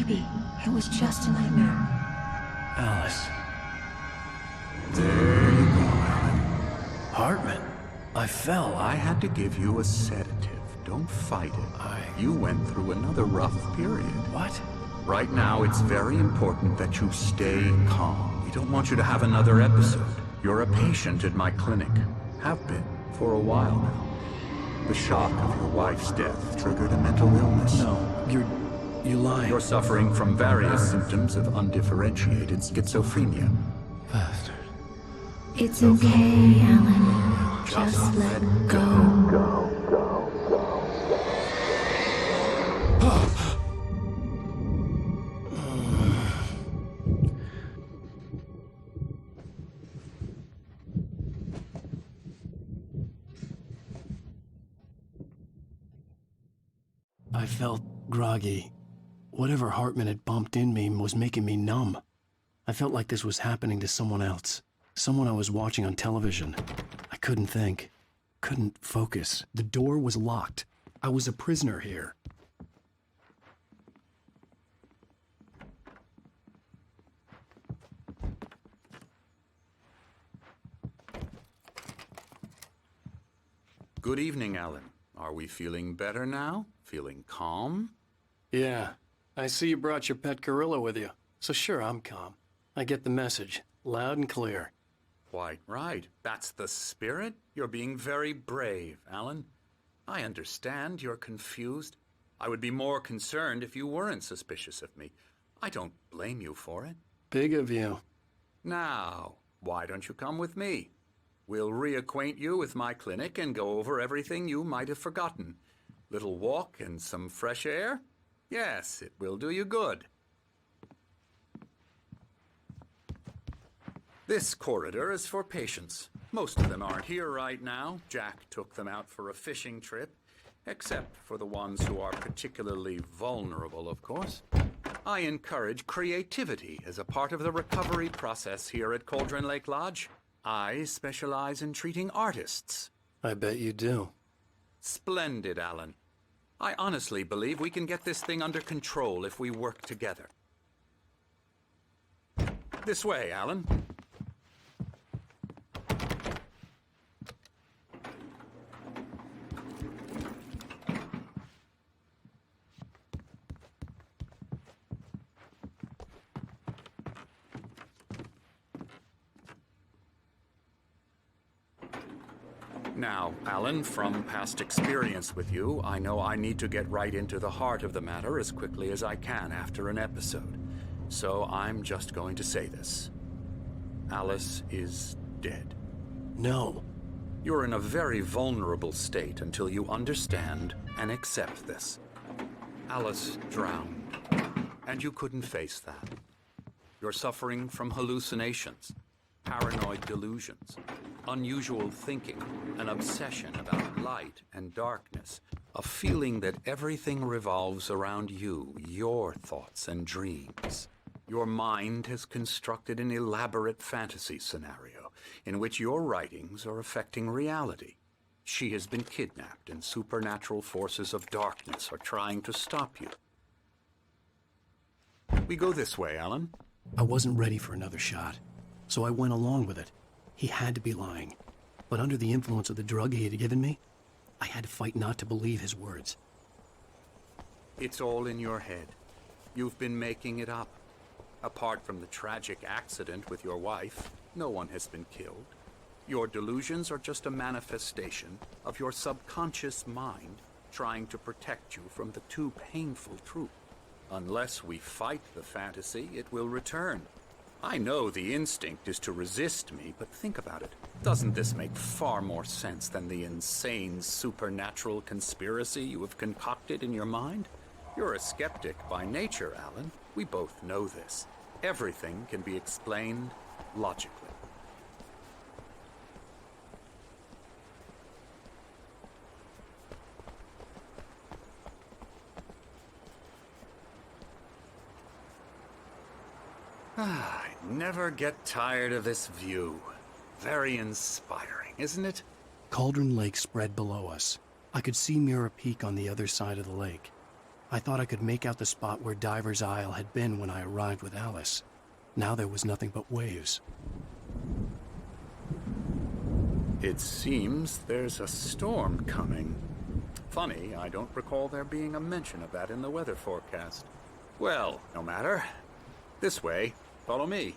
Maybe it was just a nightmare. Alice. There you go, Alan. Hartman. I fell. I had to give you a sedative. Don't fight it. You went through another rough period. What? Right now, it's very important that you stay calm. We don't want you to have another episode. You're a patient at my clinic. Have been for a while now. The shock of your wife's death triggered a mental illness. No, you're lying. You're suffering from various symptoms of undifferentiated schizophrenia. Bastard. It's okay, Alan. Just let go. I felt groggy. Whatever Hartman had bumped in me was making me numb. I felt like this was happening to someone else. Someone I was watching on television. I couldn't think. Couldn't focus. The door was locked. I was a prisoner here. Good evening, Alan. Are we feeling better now? Feeling calm? Yeah. I see you brought your pet gorilla with you. So sure, I'm calm. I get the message. Loud and clear. Quite right. That's the spirit. You're being very brave, Alan. I understand you're confused. I would be more concerned if you weren't suspicious of me. I don't blame you for it. Big of you. Now, why don't you come with me? We'll reacquaint you with my clinic and go over everything you might have forgotten. Little walk and some fresh air? Yes, it will do you good. This corridor is for patients. Most of them aren't here right now. Jack took them out for a fishing trip, except for the ones who are particularly vulnerable, of course. I encourage creativity as a part of the recovery process here at Cauldron Lake Lodge. I specialize in treating artists. I bet you do. Splendid, Alan. I honestly believe we can get this thing under control if we work together. This way, Alan. Now, Alan, from past experience with you, I know I need to get right into the heart of the matter as quickly as I can after an episode. So I'm just going to say this. Alice is dead. No. You're in a very vulnerable state until you understand and accept this. Alice drowned, and you couldn't face that. You're suffering from hallucinations, paranoid delusions, unusual thinking, an obsession about light and darkness, a feeling that everything revolves around you, your thoughts and dreams. Your mind has constructed an elaborate fantasy scenario in which your writings are affecting reality. She has been kidnapped and supernatural forces of darkness are trying to stop you. We go this way, Alan. I wasn't ready for another shot, so I went along with it. He had to be lying. But under the influence of the drug he had given me, I had to fight not to believe his words. It's all in your head. You've been making it up. Apart from the tragic accident with your wife, no one has been killed. Your delusions are just a manifestation of your subconscious mind trying to protect you from the too painful truth. Unless we fight the fantasy, it will return. I know the instinct is to resist me, but think about it. Doesn't this make far more sense than the insane supernatural conspiracy you have concocted in your mind? You're a skeptic by nature, Alan. We both know this. Everything can be explained logically. I never get tired of this view. Very inspiring, isn't it? Cauldron Lake spread below us. I could see Mirror Peak on the other side of the lake. I thought I could make out the spot where Diver's Isle had been when I arrived with Alice. Now there was nothing but waves. It seems there's a storm coming. Funny, I don't recall there being a mention of that in the weather forecast. Well, no matter. This way. Follow me.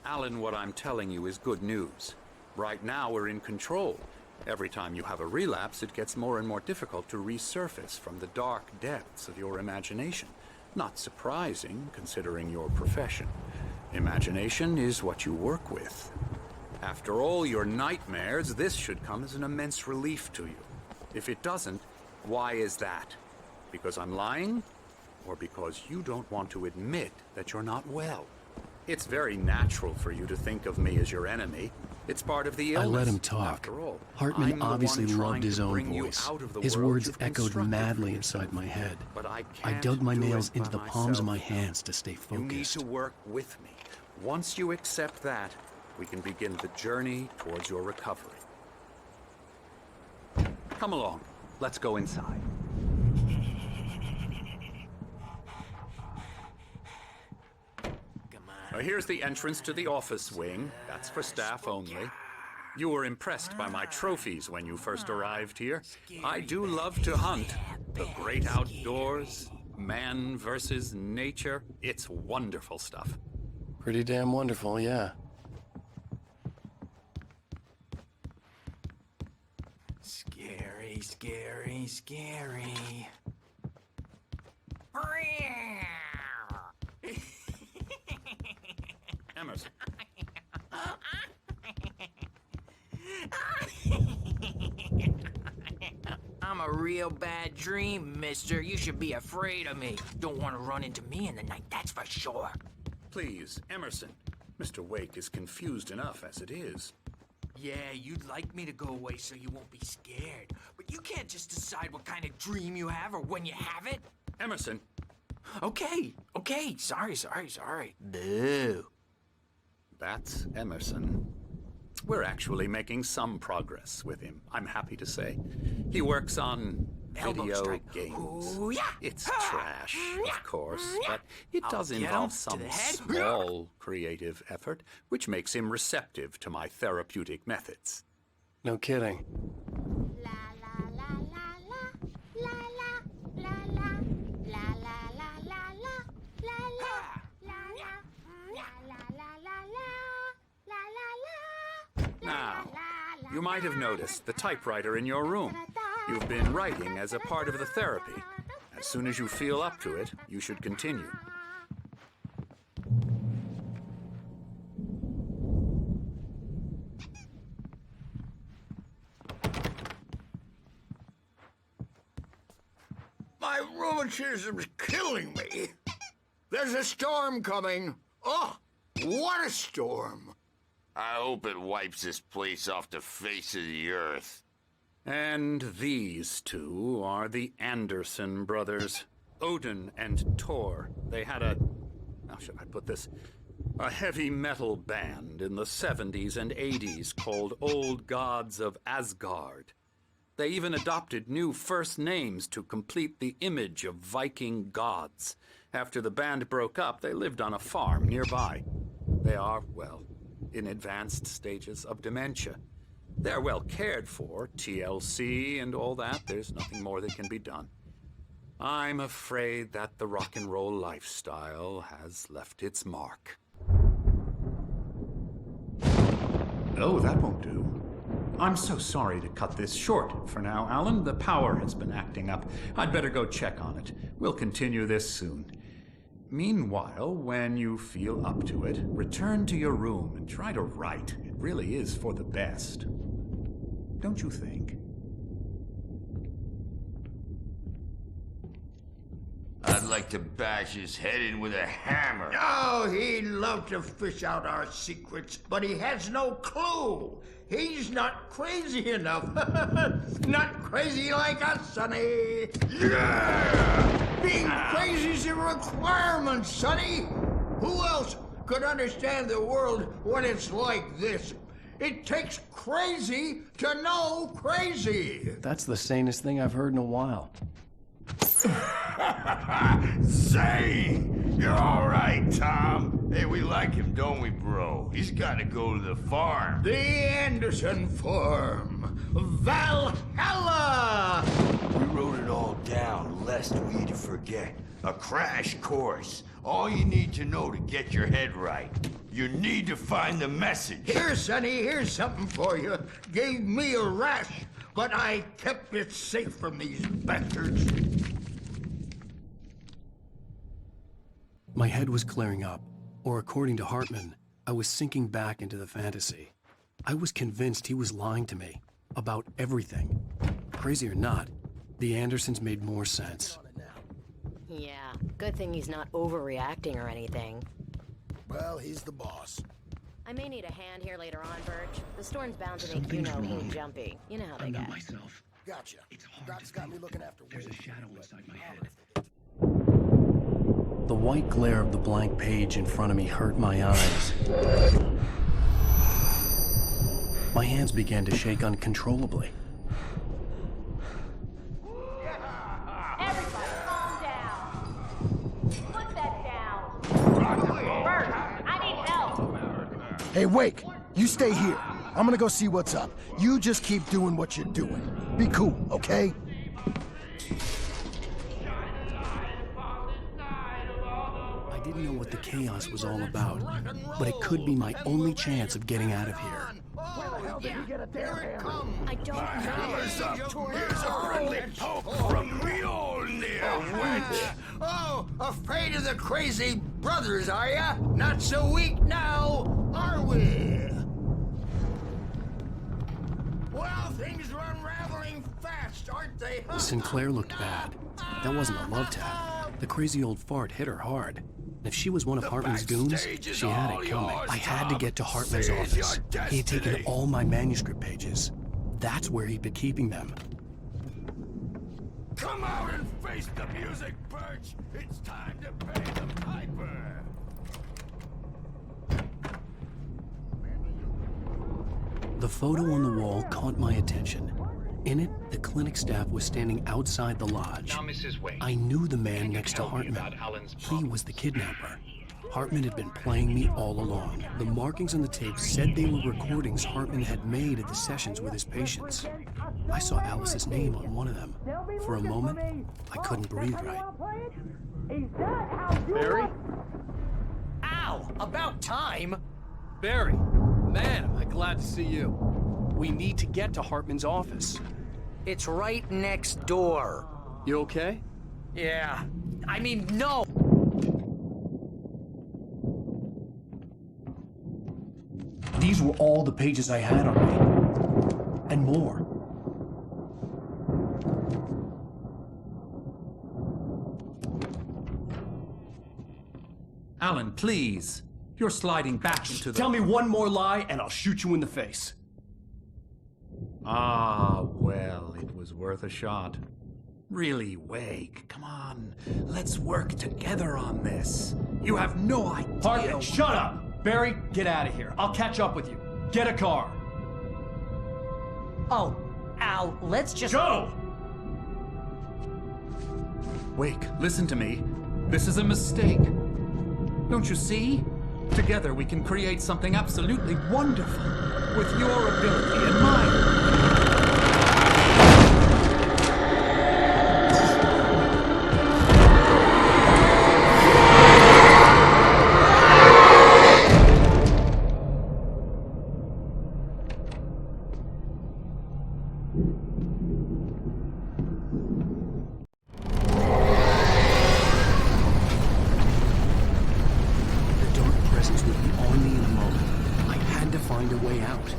Alan, what I'm telling you is good news. Right now we're in control. Every time you have a relapse, it gets more and more difficult to resurface from the dark depths of your imagination. Not surprising, considering your profession. Imagination is what you work with. After all your nightmares, this should come as an immense relief to you. If it doesn't, why is that? Because I'm lying? Or because you don't want to admit that you're not well? It's very natural for you to think of me as your enemy. It's part of the illness. I let him talk. After all, Hartman I'm the obviously one trying loved his to own bring you voice. out of the His world words you've echoed constructed madly for inside yourself. my head. But I I can't dug my do nails it into by the palms of my myself. hands to stay You need focused. to work with me. Once you accept that, we can begin the journey towards your recovery. Come along. Let's go inside. Now, here's the entrance to the office wing. That's for staff only. You were impressed by my trophies when you first arrived here. I do love to hunt. The great outdoors, man versus nature. It's wonderful stuff. Pretty damn wonderful, yeah. Scary, scary, scary. Emerson. I'm a real bad dream, mister. You should be afraid of me. Don't want to run into me in the night, that's for sure. Please, Emerson. Mr. Wake is confused enough as it is. Yeah, you'd like me to go away so you won't be scared. But you can't just decide what kind of dream you have or when you have it. Emerson. Okay. Sorry. Boo. That's Emerson. We're actually making some progress with him, I'm happy to say. He works on Elbow video strike. games. Ooh, yeah. It's trash, of course, but it does I'll get involve him to some the head. small creative effort, which makes him receptive to my therapeutic methods. No kidding. La la la la la la la la la la la la la la la la Now, you might have noticed the typewriter in your room. You've been writing as a part of the therapy. As soon as you feel up to it, you should continue. My rheumatism's killing me. There's a storm coming. Oh, what a storm. I hope it wipes this place off the face of the earth. And these two are the Anderson brothers, Odin and Thor. They had how should I put this? A heavy metal band in the 70s and 80s called Old Gods of Asgard. They even adopted new first names to complete the image of Viking gods. After the band broke up, they lived on a farm nearby. They are, well, in advanced stages of dementia. They're well cared for, TLC and all that. There's nothing more that can be done. I'm afraid that the rock and roll lifestyle has left its mark. Oh, that won't do. I'm so sorry to cut this short for now, Alan. The power has been acting up. I'd better go check on it. We'll continue this soon. Meanwhile, when you feel up to it, return to your room and try to write. It really is for the best. Don't you think? I'd like to bash his head in with a hammer. Oh, he'd love to fish out our secrets, but he has no clue. He's not crazy enough. Not crazy like us, Sonny. Yeah! Being crazy's a requirement, Sonny. Who else could understand the world when it's like this? It takes crazy to know crazy. That's the sanest thing I've heard in a while. Say, you're all right, Tom. Hey, we like him, don't we, bro? He's got to go to the farm. The Anderson Farm. Valhalla! We wrote it all down, lest we forget. A crash course. All you need to know to get your head right. You need to find the message. Here, Sonny, here's something for you. Gave me a rash, but I kept it safe from these bastards. My head was clearing up, or according to Hartman, I was sinking back into the fantasy. I was convinced he was lying to me about everything. Crazy or not, the Andersons made more sense. Yeah, good thing he's not overreacting or anything. Well, he's the boss. I may need a hand here later on, Birch. The storm's bound to make who jumpy. You know how they I'm get. not myself. Gotcha. It's hard Doc's to got think. me looking after There's a Wade. shadow inside my head. The white glare of the blank page in front of me hurt my eyes. My hands began to shake uncontrollably. Everybody, calm down. Put that down. Bert, I need help. Hey, Wake, you stay here. I'm gonna go see what's up. You just keep doing what you're doing. Be cool, okay? I didn't know what the chaos was all about, but it could be my only chance of getting out of here. I don't know. Here's a friendly poke from Mjolnir, wench. Oh, afraid of the crazy brothers, are ya? Not so weak now, are we? Well, things are unraveling fast, aren't they? Huh? Sinclair looked bad. That wasn't a love tap. The crazy old fart hit her hard. And if she was one of Hartman's goons, backstage is she had all it coming. yours, I had to Tom. get to Hartman's Seize office. your He had taken destiny. all my manuscript pages. That's where he'd been keeping them. Come out and face the music, Birch. It's time to pay the piper. The photo on the wall caught my attention. In it, the clinic staff was standing outside the lodge. Now, Mrs. Wade, I knew the man can you next to tell me Hartman. about Alan's He promise? was the kidnapper. Hartman had been playing me all along. The markings on the tape said they were recordings Hartman had made at the sessions with his patients. I saw Alice's name on one of them. For a moment, I couldn't breathe right. Barry? Ow! About time! Barry! Man, am I glad to see you. We need to get to Hartman's office. It's right next door. You okay? Yeah. I mean, no! These were all the pages I had on me. And more. Alan, please. You're sliding back into the... Tell me one more lie and I'll shoot you in the face. Ah, well, it was worth a shot. Really, Wake, come on. Let's work together on this. You have no idea... Hartman, shut up! Barry, get out of here. I'll catch up with you. Get a car. Oh, Al, let's just... Go! Wake, listen to me. This is a mistake. Don't you see? Together we can create something absolutely wonderful. With your ability and mine. The dark presence would be on me in a moment. I had to find a way out.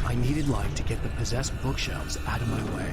I needed light to get the possessed bookshelves out of my way.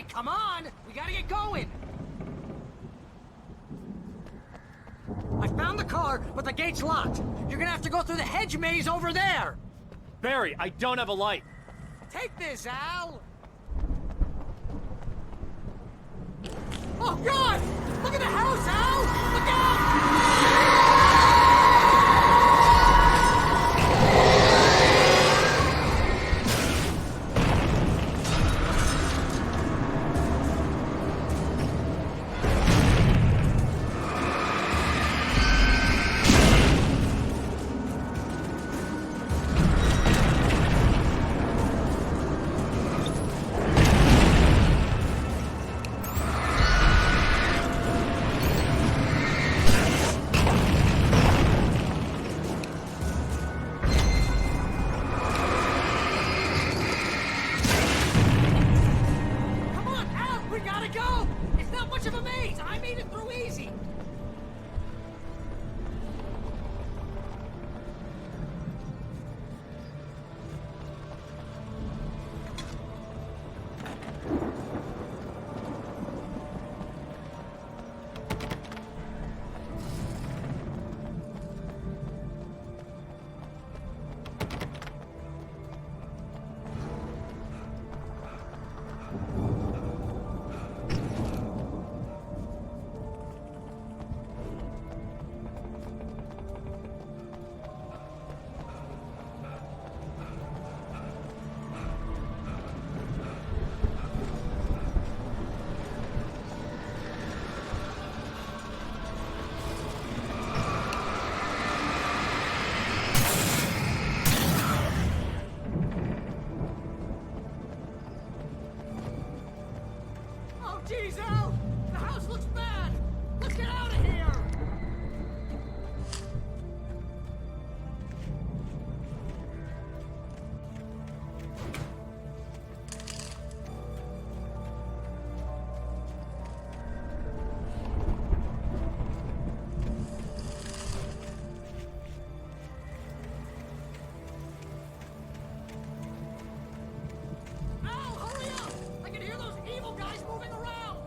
right, come on! We gotta get going! I found the car, but the gate's locked. You're gonna have to go through the hedge maze over there! Barry, I don't have a light. Take this, Al! Oh, God! Look at the house, Al! Look out! Come on, Al! We gotta go! It's not much of a maze! I made it through easy! Oh, jeez, Al! The house looks bad! Let's get out of here! Al, hurry up! I can hear those evil guys moving around!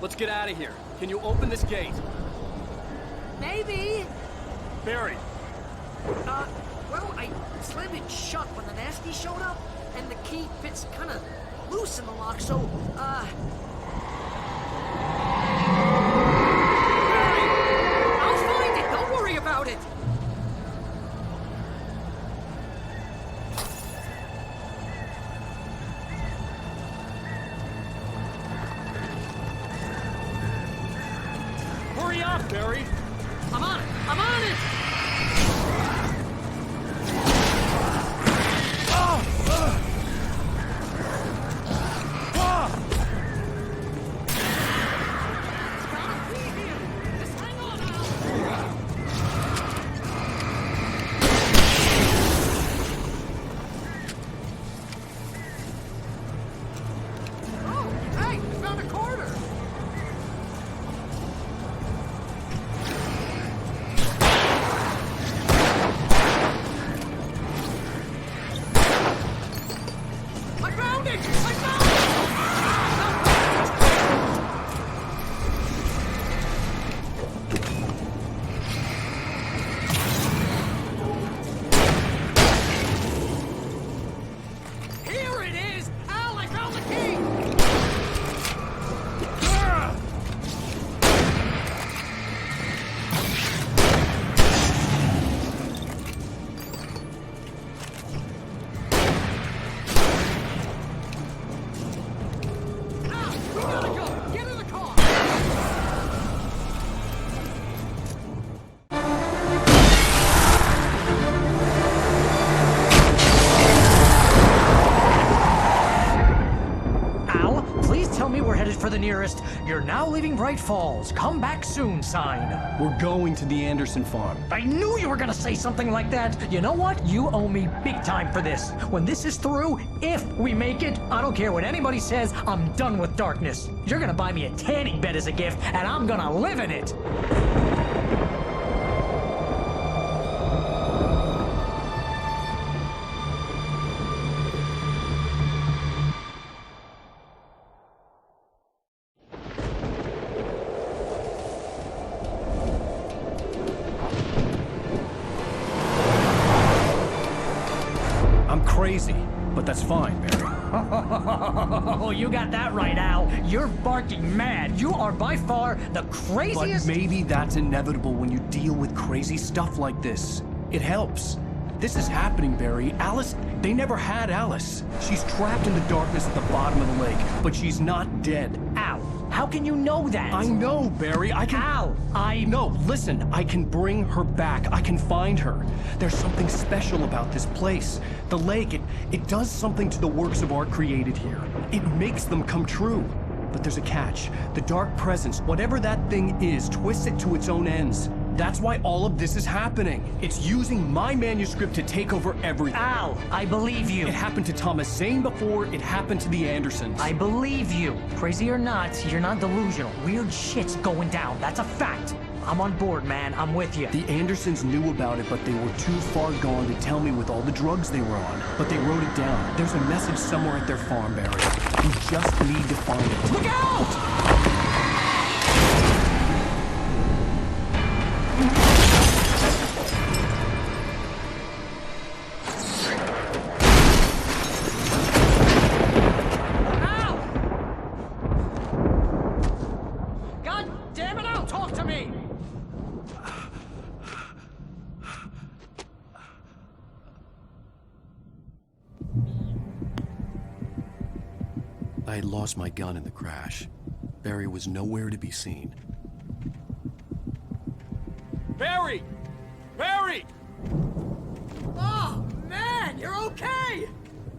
let's get out of here. Can you open this gate? Maybe. Barry. Well, I slammed it shut when the nasty showed up, and the key fits kind of loose in the lock, so, Barry! I'll find it! Don't worry about it! Hurry up, Barry! I'm on it! I'm on it! For the nearest, "You're now leaving Bright Falls. Come back soon" sign. We're going to the Anderson farm. I knew you were gonna say something like that. You know what? You owe me big time for this. When this is through, if we make it, I don't care what anybody says, I'm done with darkness. You're gonna buy me a tanning bed as a gift, and I'm gonna live in it. Crazy, but that's fine, Barry. Oh, you got that right, Al. You're barking mad. You are by far the craziest... But maybe that's inevitable when you deal with crazy stuff like this. It helps. This is happening, Barry. Alice, they never had Alice. She's trapped in the darkness at the bottom of the lake, but she's not dead. Al, how can you know that? I know, Barry. I can... Al, No, listen. I can bring her back. I can find her. There's something special about this place. The lake, it does something to the works of art created here. It makes them come true. But there's a catch. The dark presence, whatever that thing is, twists it to its own ends. That's why all of this is happening. It's using my manuscript to take over everything. Al, I believe you. It happened to Thomas Zane before, it happened to the Andersons. I believe you. Crazy or not, you're not delusional. Weird shit's going down. That's a fact. I'm on board, man. I'm with you. The Andersons knew about it, but they were too far gone to tell me with all the drugs they were on. But they wrote it down. There's a message somewhere at their farm, Barry. We just need to find it. Look out! I had lost my gun in the crash. Barry was nowhere to be seen. Barry! Barry! Oh, man, you're okay!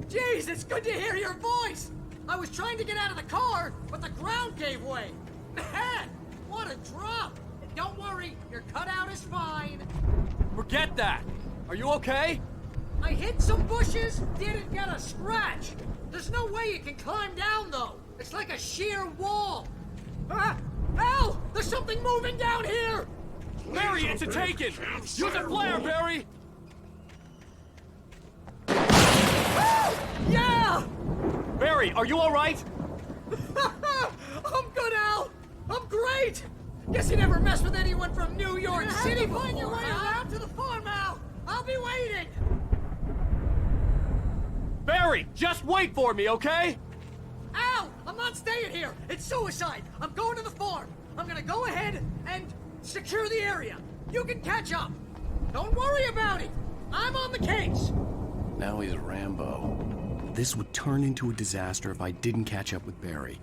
Jeez, it's good to hear your voice! I was trying to get out of the car, but the ground gave way. Man, what a drop! Don't worry, your cutout is fine. Forget that! Are you okay? I hit some bushes, didn't get a scratch. There's no way you can climb down, though. It's like a sheer wall. Ah! Al! There's something moving down here! Barry, it's a taken! Use a flare, Barry! Yeah! Barry, are you all right? I'm good, Al. I'm great! Guess you never messed with anyone from New York City before, find your way around to the farm, Al! I'll be waiting! Barry, just wait for me, okay? Al! I'm not staying here! It's suicide! I'm going to the farm! I'm gonna go ahead and secure the area. You can catch up. Don't worry about it! I'm on the case! Now he's Rambo. This would turn into a disaster if I didn't catch up with Barry.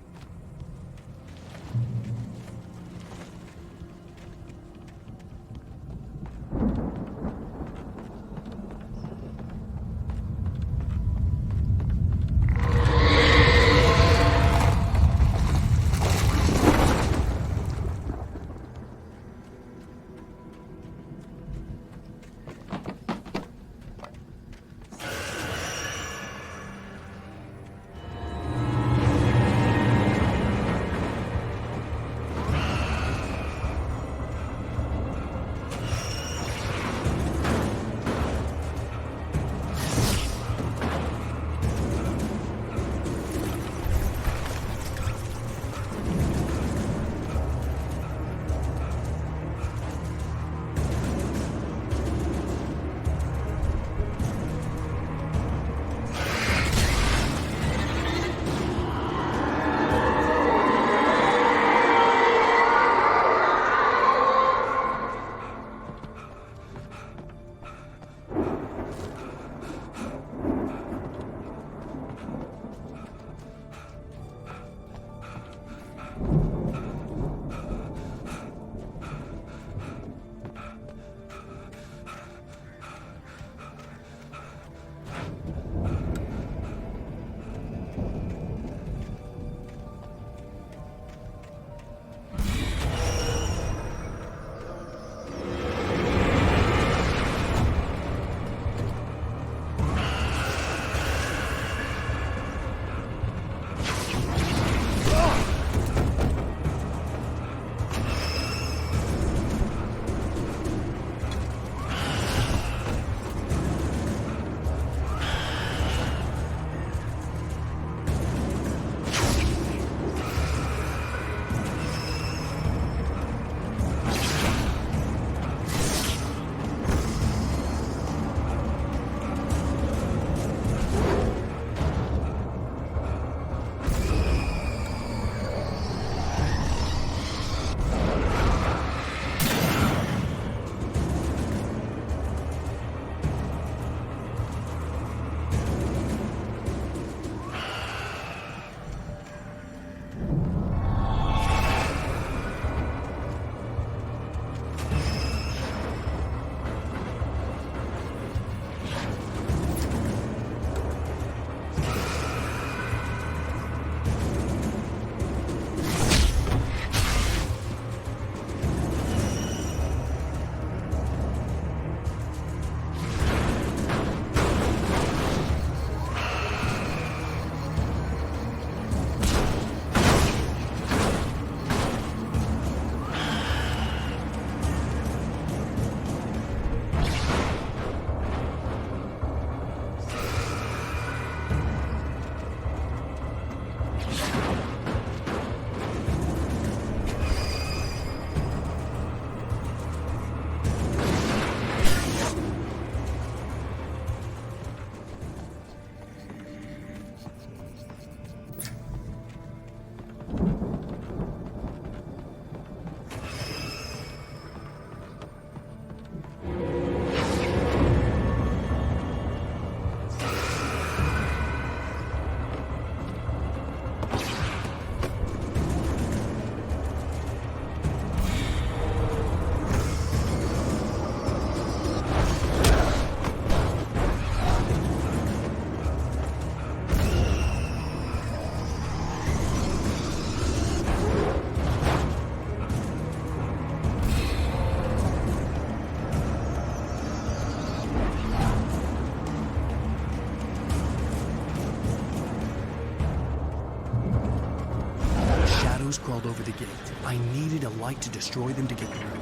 Crawled over the gate. I needed a light to destroy them to get through.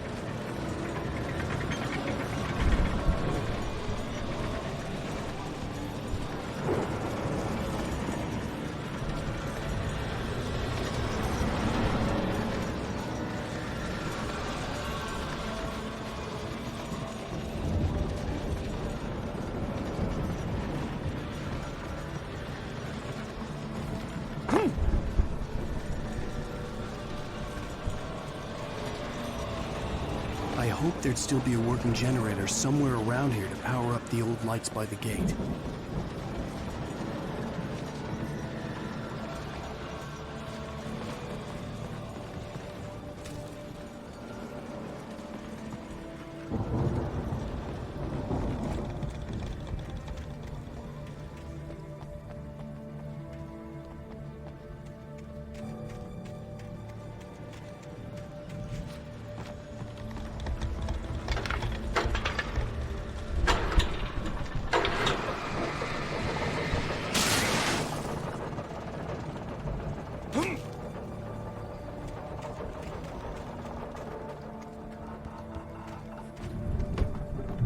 there'd still be a working generator somewhere around here to power up the old lights by the gate.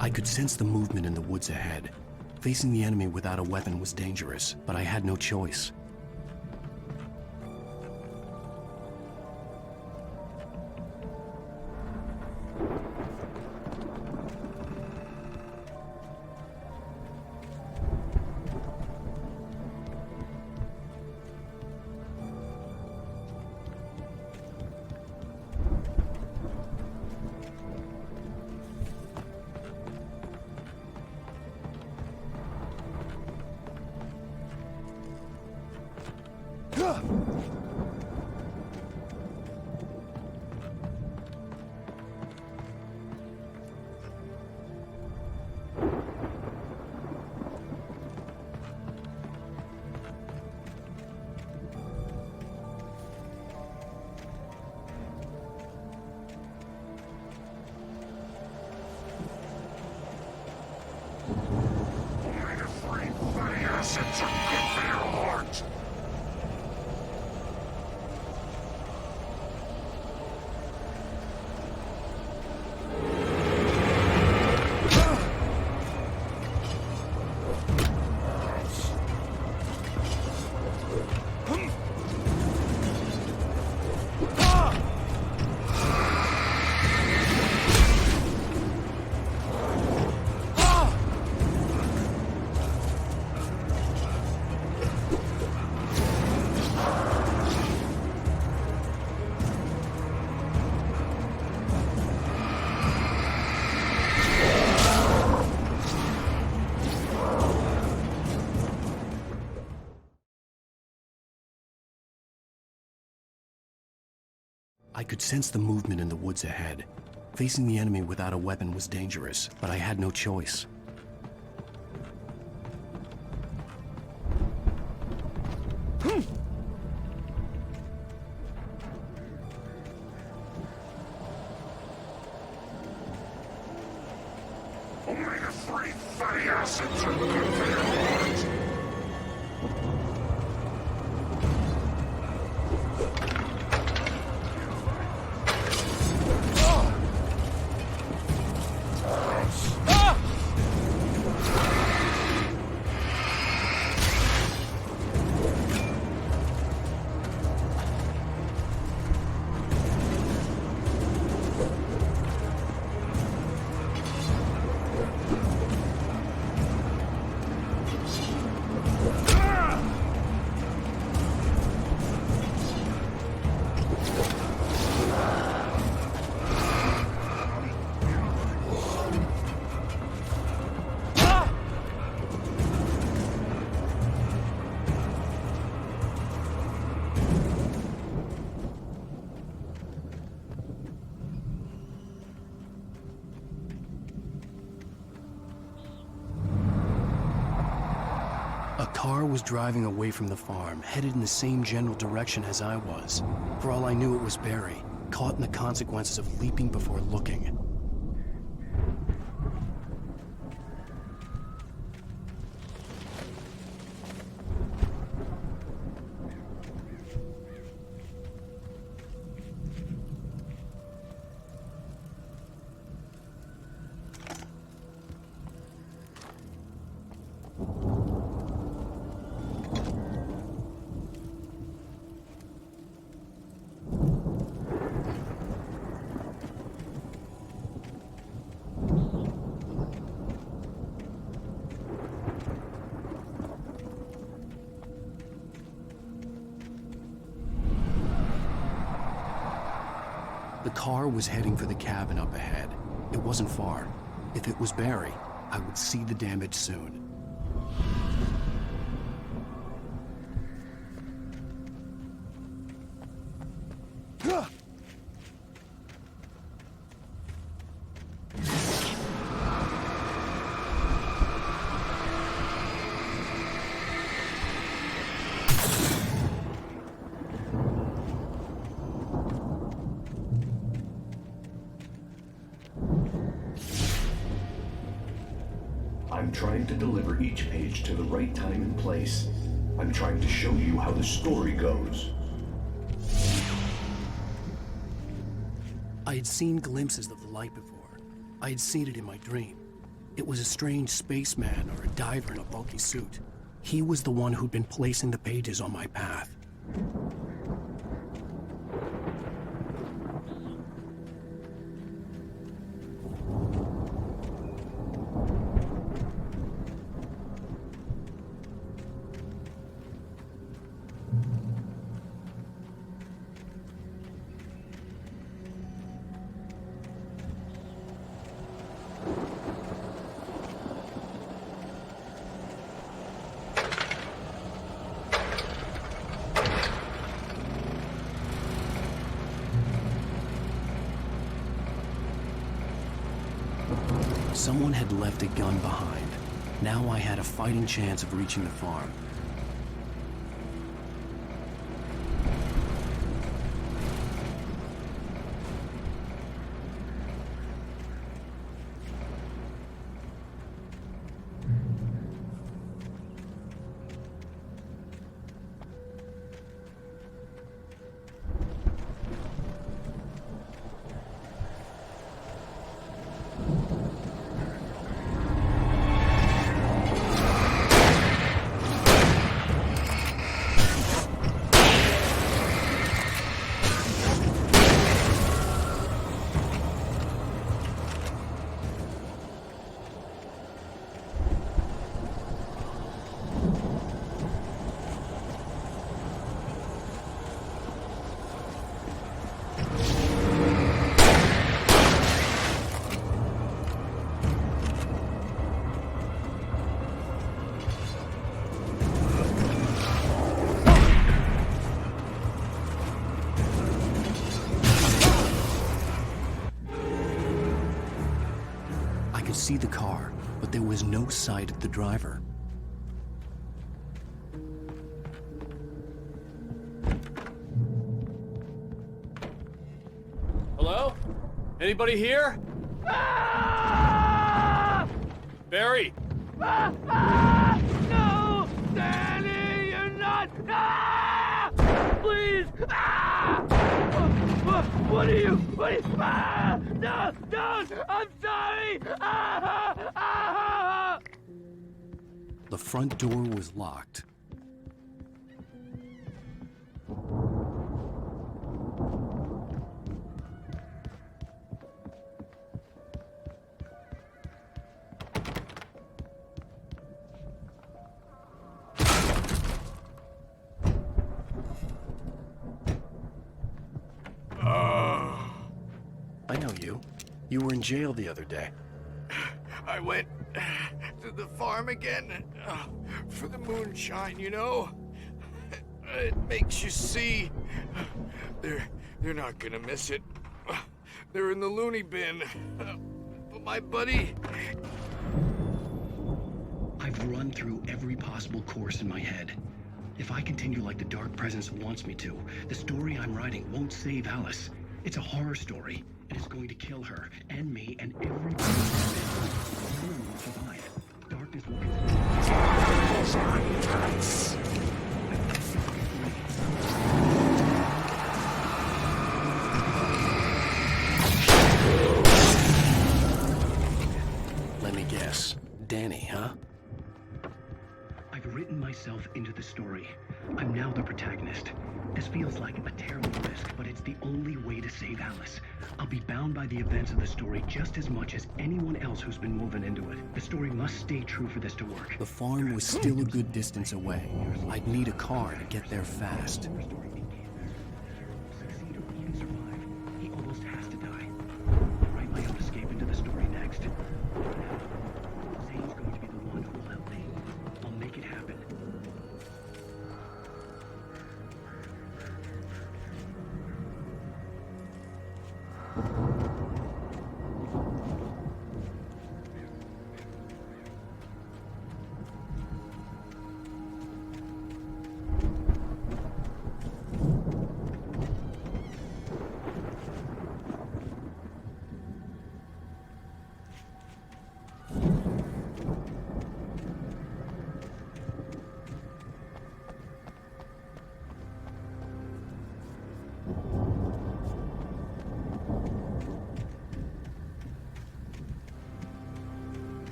I could sense the movement in the woods ahead. Facing the enemy without a weapon was dangerous, but I had no choice. I could sense the movement in the woods ahead. Facing the enemy without a weapon was dangerous, but I had no choice. A car was driving away from the farm, headed in the same general direction as I was. For all I knew, it was Barry, caught in the consequences of leaping before looking. The car was heading for the cabin up ahead. It wasn't far. If it was Barry, I would see the damage soon. I'm trying to deliver each page to the right time and place. I'm trying to show you how the story goes. I had seen glimpses of the light before. I had seen it in my dream. It was a strange spaceman or a diver in a bulky suit. He was the one who'd been placing the pages on my path. Someone had left a gun behind. Now I had a fighting chance of reaching the farm. I could see the car, but there was no sight of the driver. Hello? Anybody here? Barry! No! Danny, you're not! Please! What are you? No! Don't! I'm sorry! The front door was locked. I know you. You were in jail the other day. I went to the farm again for the moonshine, you know? It makes you see. They're not gonna miss it. They're in the loony bin. But my buddy... I've run through every possible course in my head. If I continue like the Dark Presence wants me to, the story I'm writing won't save Alice. It's a horror story, and it's going to kill her, and me, and everybody. No one will survive. Darkness will Let me guess. Danny, huh? I've written myself into the story. I'm now the protagonist. This feels like a terrible risk, but it's the only way to save Alice. I'll be bound by the events of the story just as much as anyone else who's been woven into it. The story must stay true for this to work. The farm was still a good distance away. I'd need a car to get there fast. Succeed or even survive, he almost has to die. Write my own escape into the story.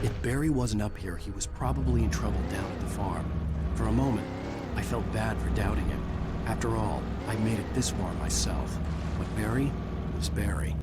If Barry wasn't up here, he was probably in trouble down at the farm. For a moment, I felt bad for doubting him. After all, I made it this far myself. But Barry was Barry.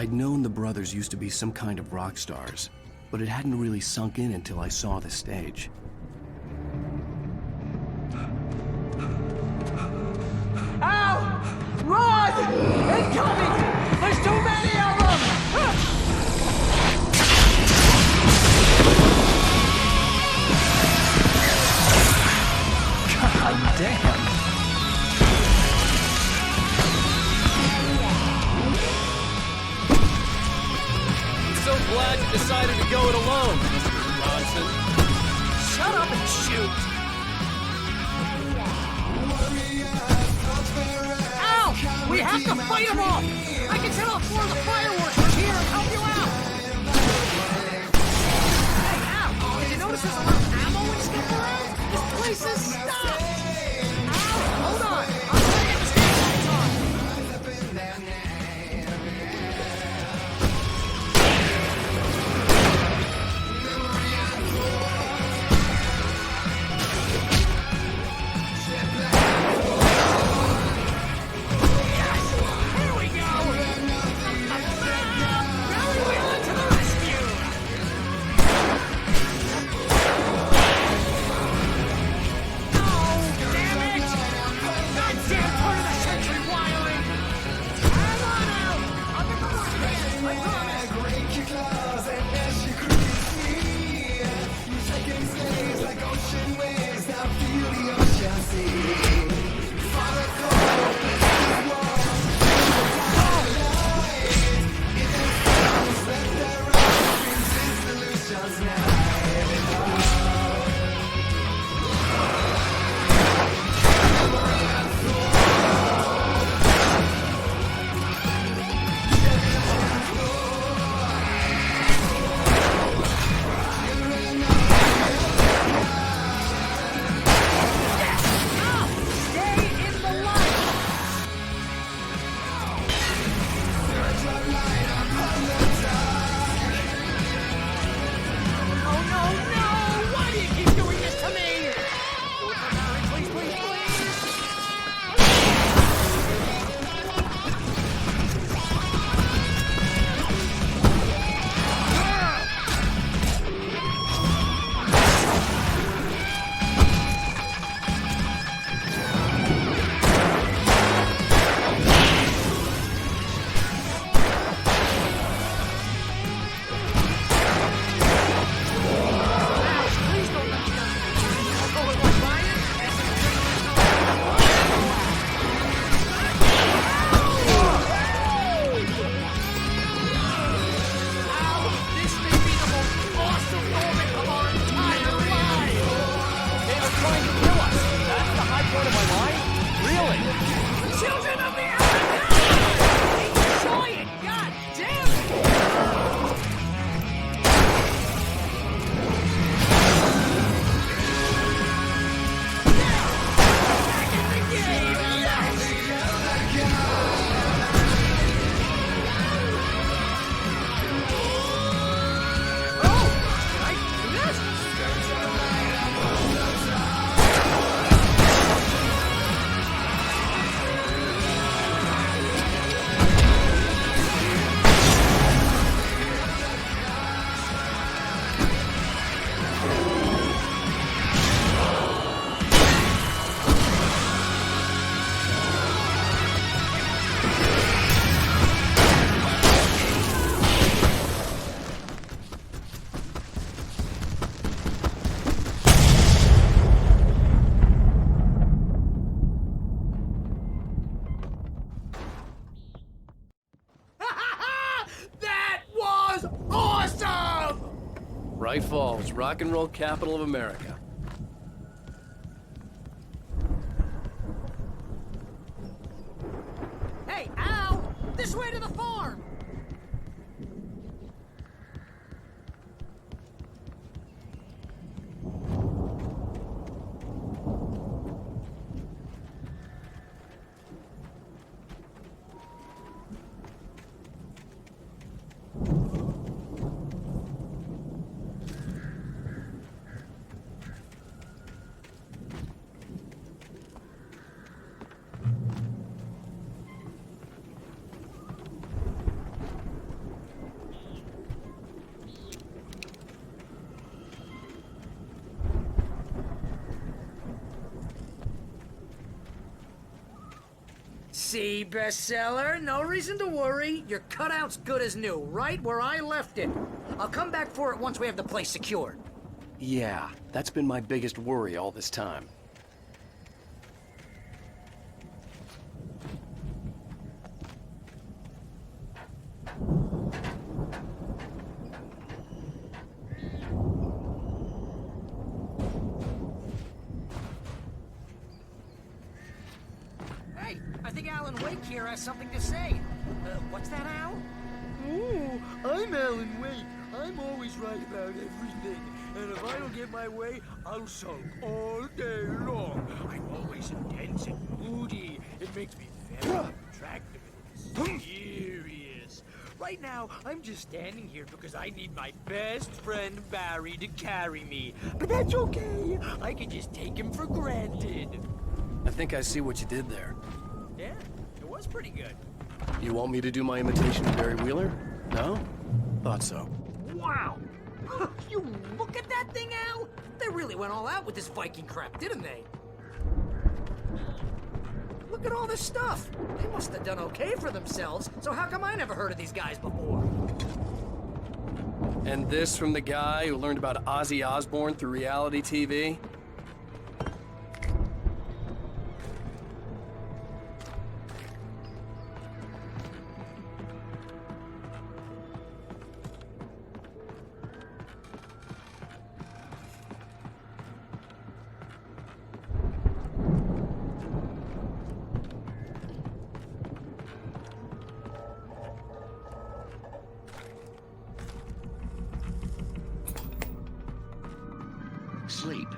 I'd known the brothers used to be some kind of rock stars, but it hadn't really sunk in until I saw the stage. Ow! Run! Incoming! There's too many of them! God damn. decided to go it alone, Mr. Bronson. Shut up and shoot! Ow! We have to fight them off! I can set off more of the fireworks from here and help you out! Hey, Al! Did you notice there's a lot of ammo and stuff around? This place is stopped! Al, hold on! I'll try to get the station on! Bright Falls, rock and roll capital of America. Hey, Al! This way to the farm! See, bestseller? No reason to worry. Your cutout's good as new, right where I left it. I'll come back for it once we have the place secured. Yeah, that's been my biggest worry all this time. I think Alan Wake here has something to say. What's that, Al? Ooh, I'm Alan Wake. I'm always right about everything. And if I don't get my way, I'll sulk all day long. I'm always intense and moody. It makes me very attractive and mysterious. Right now, I'm just standing here because I need my best friend Barry to carry me. But that's okay. I can just take him for granted. I think I see what you did there. Yeah, it was pretty good. You want me to do my imitation of Barry Wheeler? No? Thought so. Wow! You look at that thing, Al! They really went all out with this Viking crap, didn't they? Look at all this stuff! They must have done okay for themselves, so how come I never heard of these guys before? And this from the guy who learned about Ozzy Osbourne through reality TV? Sleep.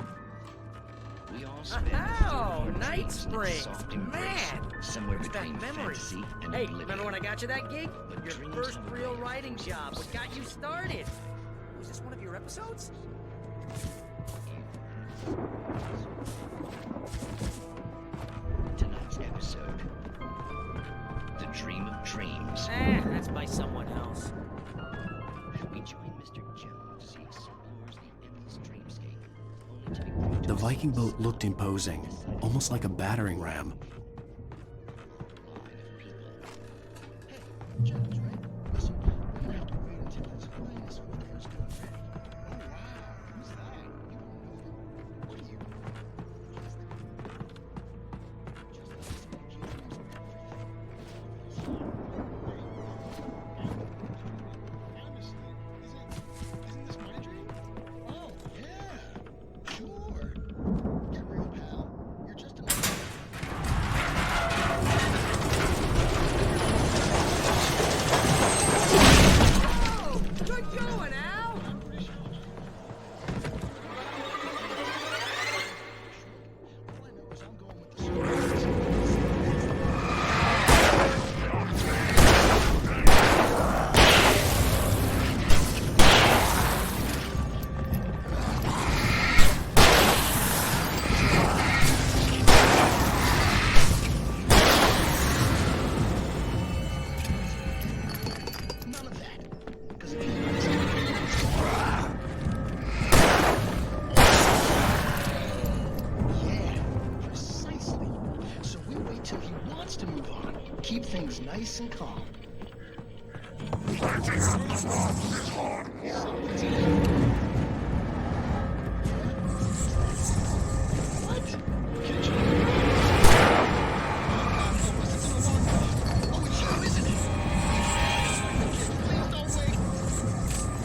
We all spend Oh, Night Springs! Man! Somewhere It's between that memory. fantasy and Hey, oblivion. remember when I got you that gig? But Your dreams first are real real. writing job. What got you started? Was this one of your episodes? Tonight's episode. The Dream of Dreams. That's by someone else. We join Mr. Jones as he explores the endless dreamscape, only to be brought to The a Viking sense boat looked imposing, almost like a battering ram. line of people. Jones, right? Listen, we're gonna have to wait until his highness orders come ready. Oh, wow. Who's that? You don't know him? What are you? Isn't this my dream? Oh, yeah. Sure. Get real, pal. You're just a... Oh, good going, Al! All I know is I'm going with the story. None of that. Because if you Yeah, precisely. So we wait till he wants to move on. Keep things nice and calm. What? Catch you. Oh, it's you, isn't it? Please don't wait.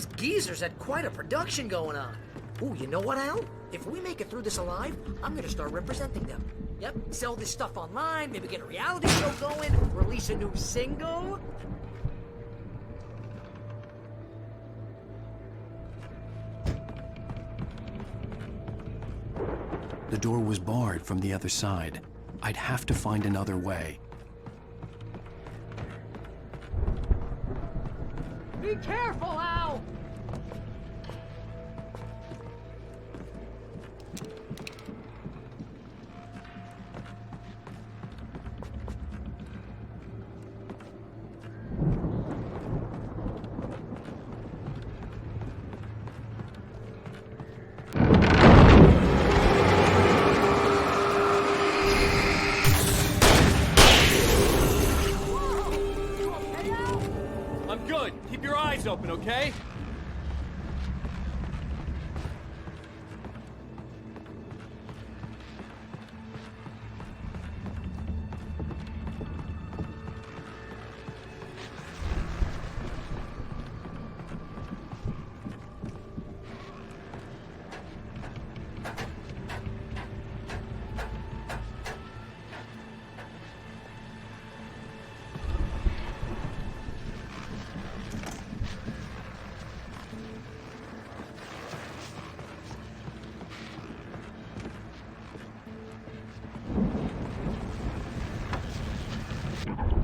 Those geezers had quite a production going on. Ooh, you know what, Al? If we make it through this alive, I'm gonna start representing them. Yep, sell this stuff online, maybe get a reality show going, release a new single. The door was barred from the other side. I'd have to find another way. Be careful, Al! I'm good. Keep your eyes open, okay?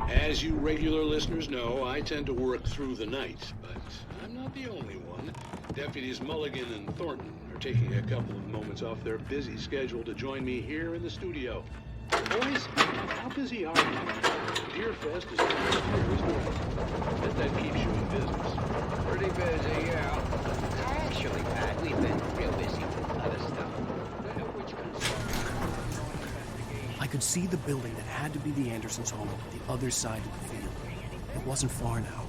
As you regular listeners know, I tend to work through the night, but I'm not the only one. Deputies Mulligan and Thornton are taking a couple of moments off their busy schedule to join me here in the studio. Boys, how busy are you? Deerfest is almost here, isn't it? Bet that keeps you in business. Pretty busy, yeah. Actually, Pat, we've been real busy with other stuff. Which I could see the building that had to be the Andersons' home on the other side of the field. It wasn't far now.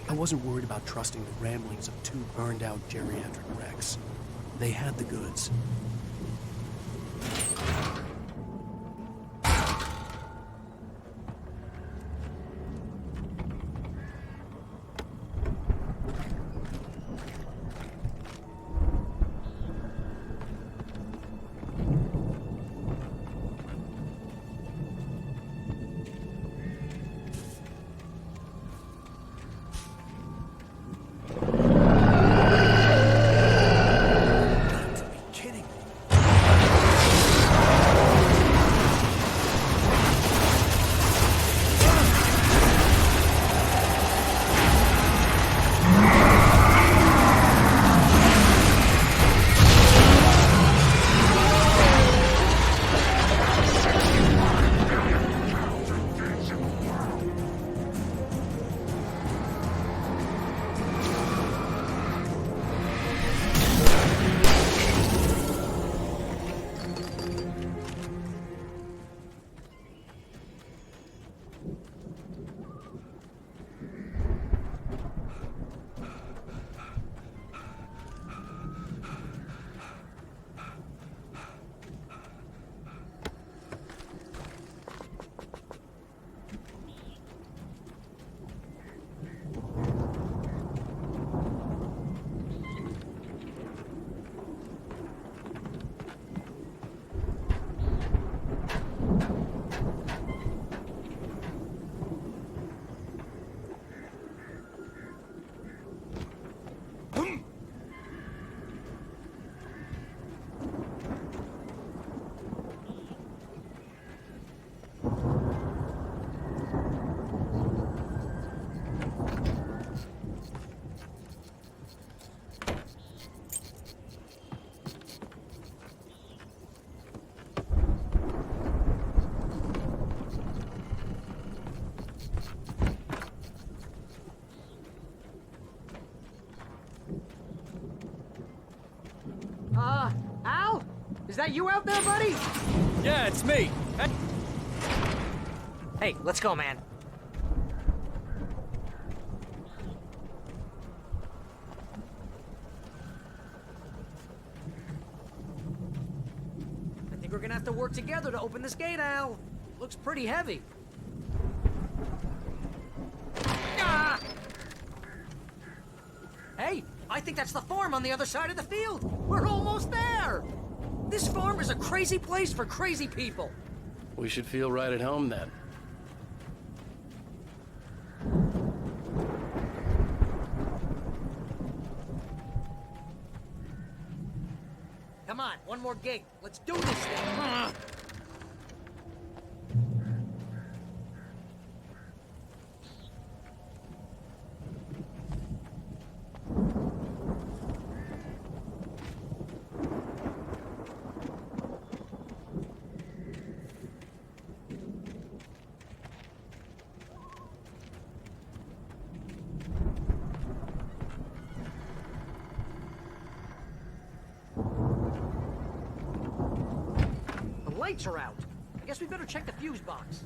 I wasn't worried about trusting the ramblings of two burned-out geriatric wrecks. They had the goods. Al? Is that you out there, buddy? Yeah, it's me. Hey, let's go, man. I think we're gonna have to work together to open this gate, Al. Looks pretty heavy. Ah! Hey, I think that's the farm on the other side of the field. We're almost there. This farm is a crazy place for crazy people. We should feel right at home then. Come on, one more gig. Let's do this thing. The lights are out. I guess we better check the fuse box.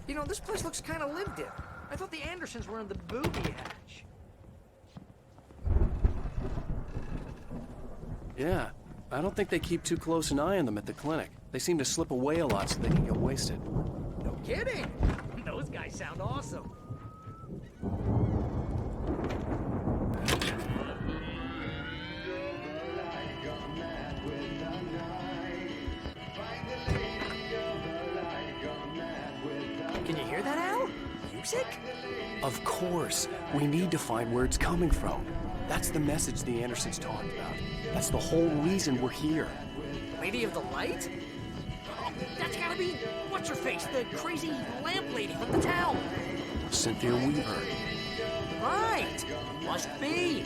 You know, this place looks kind of lived in. I thought the Andersons were in the booby hatch. Yeah, I don't think they keep too close an eye on them at the clinic. They seem to slip away a lot so they can get wasted. No kidding. Those guys sound awesome. Can you hear that, Al? Music? Of course. We need to find where it's coming from. That's the message the Andersons talked about. That's the whole reason we're here. Lady of the Light? Oh, that's gotta be what's-her-face, the crazy lamp lady from the town. Cynthia Weaver. Right. Must be.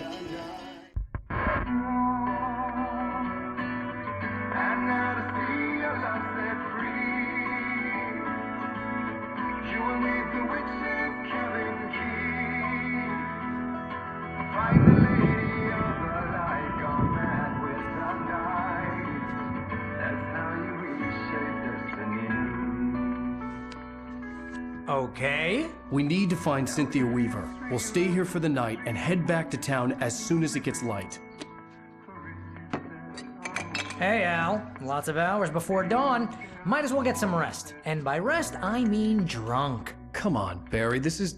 Okay. We need to find Cynthia Weaver. We'll stay here for the night and head back to town as soon as it gets light. Hey, Al. Lots of hours before dawn. Might as well get some rest. And by rest, I mean drunk. Come on, Barry, this is...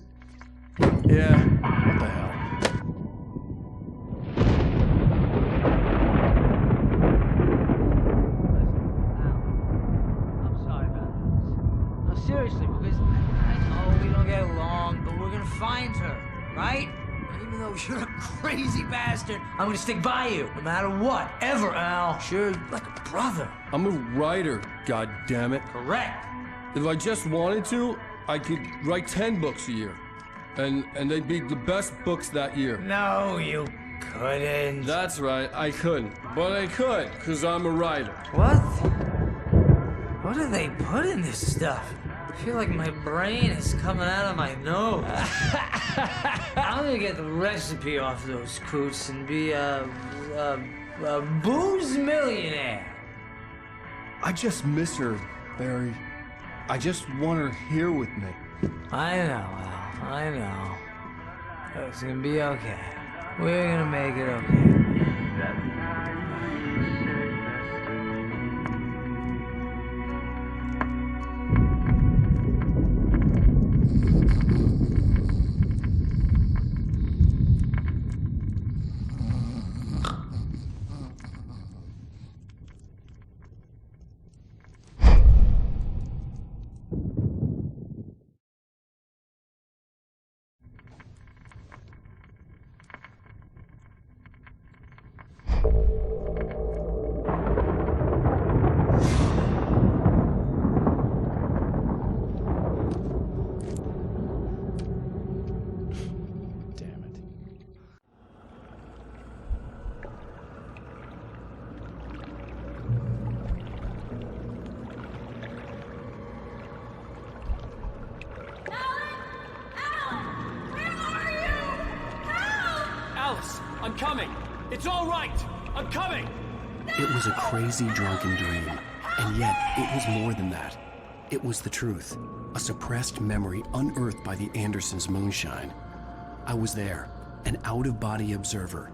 Yeah, what the hell? I'm sorry about this. No, seriously, because I know we don't get along, but we're gonna find her, right? And even though you're a crazy bastard, I'm gonna stick by you, no matter what, ever, Al. Sure, like a brother. I'm a writer, goddammit. Correct. If I just wanted to, I could write 10 books a year. And they'd be the best books that year. No, you couldn't. That's right, I couldn't. But I could, because I'm a writer. What? What do they put in this stuff? I feel like my brain is coming out of my nose. I'm gonna get the recipe off those coots and be a booze millionaire. I just miss her, Barry. I just want her here with me. I know, Al. I know. It's gonna be okay. We're gonna make it okay. Alice, I'm coming. It's all right! I'm coming! It was a crazy, drunken dream, and yet it was more than that. It was the truth, a suppressed memory unearthed by the Andersons' moonshine. I was there, an out-of-body observer.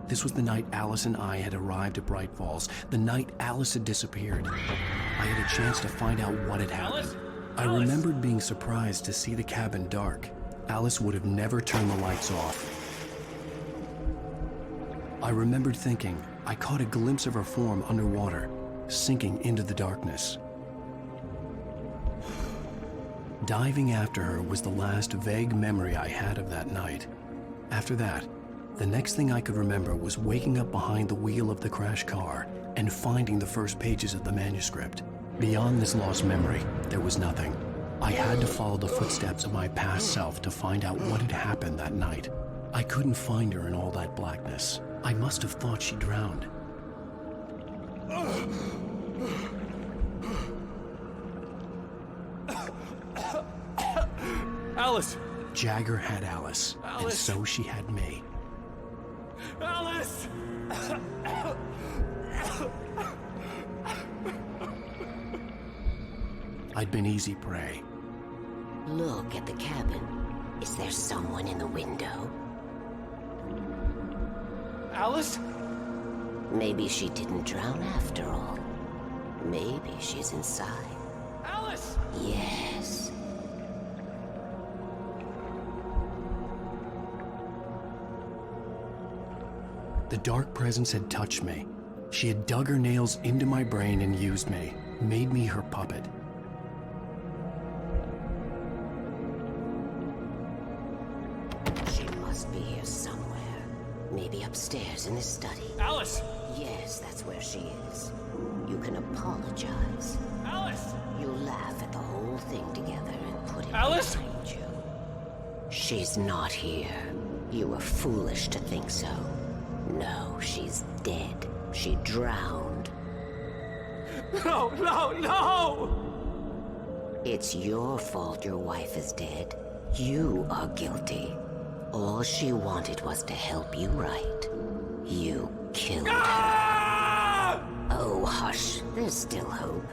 This was the night Alice and I had arrived at Bright Falls, the night Alice had disappeared. I had a chance to find out what had happened. I remembered being surprised to see the cabin dark. Alice would have never turned the lights off. I remembered thinking I caught a glimpse of her form underwater, sinking into the darkness. Diving after her was the last vague memory I had of that night. After that, the next thing I could remember was waking up behind the wheel of the crashed car and finding the first pages of the manuscript. Beyond this lost memory, there was nothing. I had to follow the footsteps of my past self to find out what had happened that night. I couldn't find her in all that blackness. I must have thought she drowned. Alice! Jagger had Alice, and so she had me. Alice! I'd been easy prey. Look at the cabin. Is there someone in the window? Alice? Maybe she didn't drown after all. Maybe she's inside. Alice! Yes. The dark presence had touched me. She had dug her nails into my brain and used me, made me her puppet. She must be here somewhere. Maybe upstairs in the study. Alice! Yes, that's where she is. You can apologize. Alice! You'll laugh at the whole thing together and put it Alice! behind you. She's not here. You were foolish to think so. No, she's dead. She drowned. No, no, no! It's your fault your wife is dead. You are guilty. All she wanted was to help you right. You killed her. Oh, hush. There's still hope.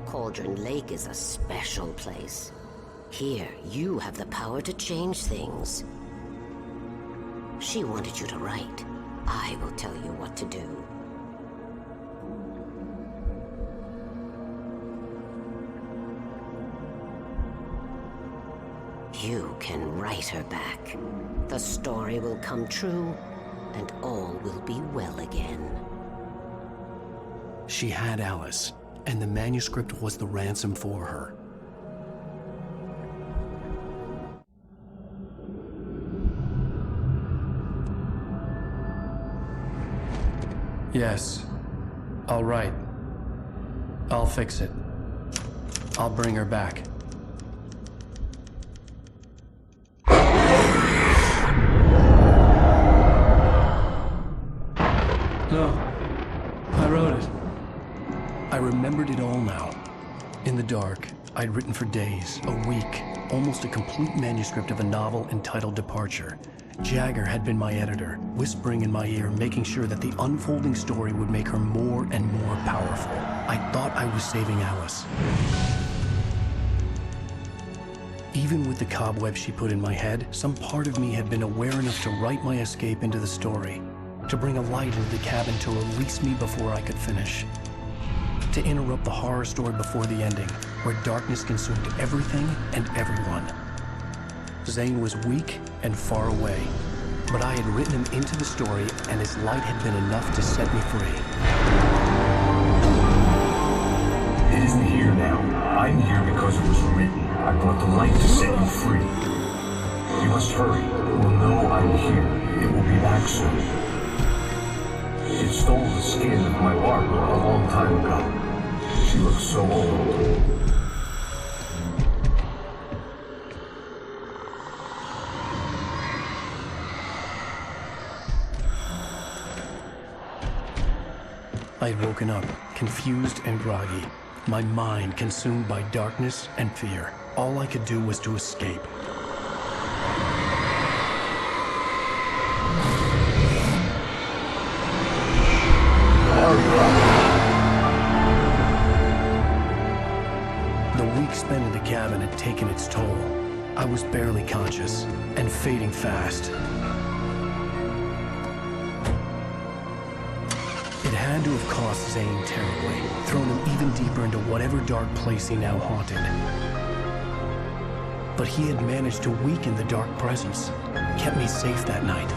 Cauldron Lake is a special place. Here, you have the power to change things. She wanted you to write. I will tell you what to do. You can write her back. The story will come true, and all will be well again. She had Alice, and the manuscript was the ransom for her. Yes. All right. I'll fix it. I'll bring her back. No. I wrote it. I remembered it all now. In the dark, I'd written for days, a week, almost a complete manuscript of a novel entitled Departure. Jagger had been my editor, whispering in my ear, making sure that the unfolding story would make her more and more powerful. I thought I was saving Alice. Even with the cobweb she put in my head, some part of me had been aware enough to write my escape into the story, to bring a light into the cabin to release me before I could finish, to interrupt the horror story before the ending, where darkness consumed everything and everyone. Zane was weak and far away, but I had written him into the story, and his light had been enough to set me free. It isn't here now. I'm here because it was written. I brought the light to set you free. You must hurry. It will know I'm here. It will be back soon. It stole the skin of my Barbara a long time ago. She looks so old. I had woken up, confused and groggy, my mind consumed by darkness and fear. All I could do was to escape. The week spent in the cabin had taken its toll. I was barely conscious, and fading fast. It had to have cost Zane terribly, thrown him even deeper into whatever dark place he now haunted. But he had managed to weaken the dark presence, kept me safe that night.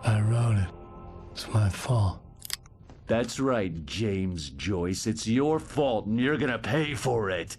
I wrote it. It's my fault. That's right, James Joyce. It's your fault, and you're gonna pay for it.